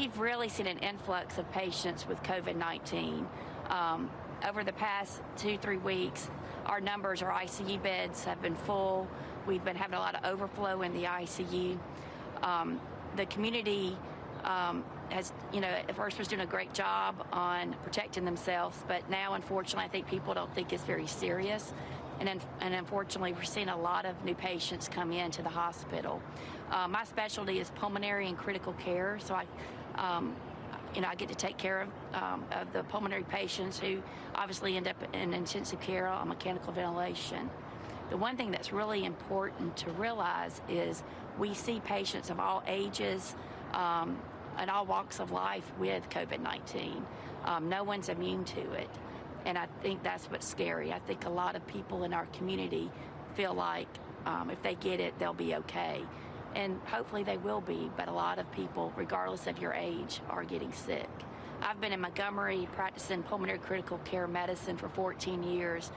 we've really seen an influx of patients with COVID-19. Over the past 2-3 weeks, our numbers, our ICU beds have been full. We've been having a lot of overflow in the ICU. The community has, at first was doing a great job on protecting themselves, but now, unfortunately, I think people don't think it's very serious. And unfortunately, we're seeing a lot of new patients come into the hospital. My specialty is pulmonary and critical care, so I get to take care of the pulmonary patients who obviously end up in intensive care on mechanical ventilation. The one thing that's really important to realize is we see patients of all ages and all walks of life with COVID-19. No one's immune to it. And I think that's what's scary. I think a lot of people in our community feel like if they get it, they'll be okay. And hopefully they will be, but a lot of people, regardless of your age, are getting sick. I've been in Montgomery practicing pulmonary critical care medicine for 14 years,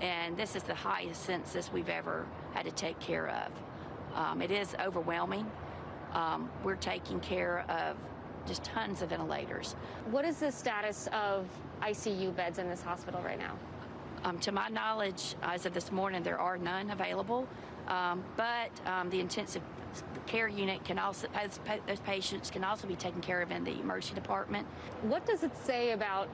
and this is the highest census we've ever had to take care of. It is overwhelming. We're taking care of just tons of ventilators. What is the status of ICU beds in this hospital right now? To my knowledge, as of this morning, there are none available, but the intensive care unit can also, those patients can also be taken care of in the emergency department. What does it say about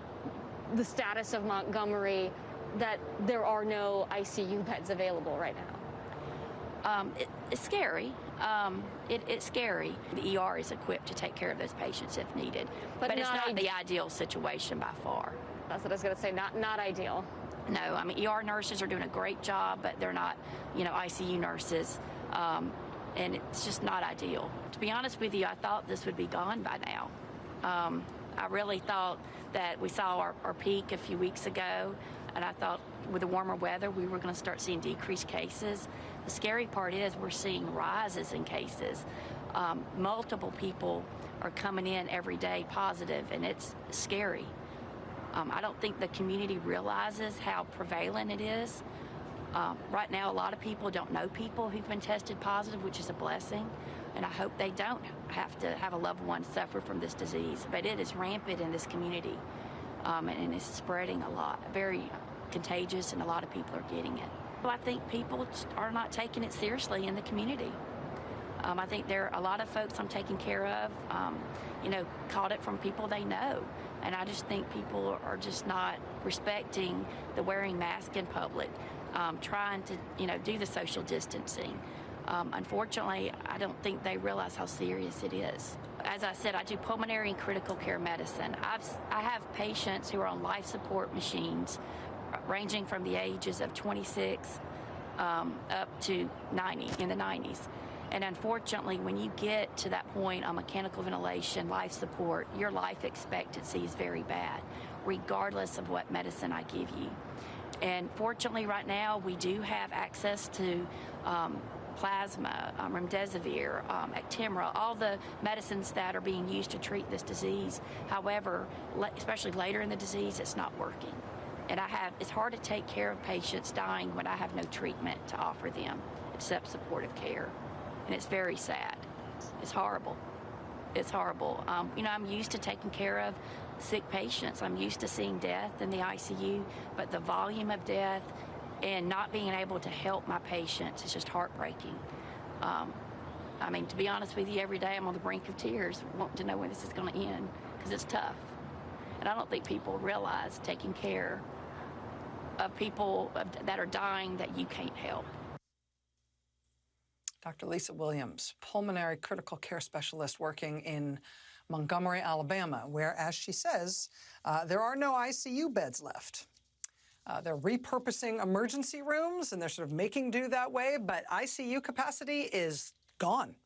the status of Montgomery that there are no ICU beds available right now? It's scary. It's scary. The ER is equipped to take care of those patients if needed, but it's not the ideal situation by far. That's what I was going to say, not ideal. No, I mean, ER nurses are doing a great job, but they're not, ICU nurses, and it's just not ideal. To be honest with you, I thought this would be gone by now. I really thought that we saw our peak a few weeks ago, and I thought with the warmer weather, we were going to start seeing decreased cases. The scary part is we're seeing rises in cases. Multiple people are coming in every day positive, and it's scary. I don't think the community realizes how prevalent it is. Right now, a lot of people don't know people who've been tested positive, which is a blessing, and I hope they don't have to have a loved one suffer from this disease. But it is rampant in this community, and it's spreading a lot, very contagious, and a lot of people are getting it. I think people are not taking it seriously in the community. I think there are a lot of folks I'm taking care of, caught it from people they know. And I just think people are just not respecting the wearing masks in public, trying to, do the social distancing. Unfortunately, I don't think they realize how serious it is. As I said, I do pulmonary and critical care medicine. I have patients who are on life support machines ranging from the ages of 26 up to 90, in the 90s. And unfortunately, when you get to that point on mechanical ventilation, life support, your life expectancy is very bad, regardless of what medicine I give you. And fortunately, right now, we do have access to plasma, remdesivir, Actemra, all the medicines that are being used to treat this disease. However, especially later in the disease, it's not working. And it's hard to take care of patients dying when I have no treatment to offer them except supportive care. And it's very sad. It's horrible. It's horrible. I'm used to taking care of sick patients. I'm used to seeing death in the ICU, but the volume of death and not being able to help my patients is just heartbreaking. To be honest with you, every day I'm on the brink of tears, wanting to know when this is going to end, because it's tough. And I don't think people realize taking care of people that are dying that you can't help. Dr. Lisa Williams, pulmonary critical care specialist working in Montgomery, Alabama, where, as she says, there are no ICU beds left. They're repurposing emergency rooms, and they're sort of making do that way, but ICU capacity is gone.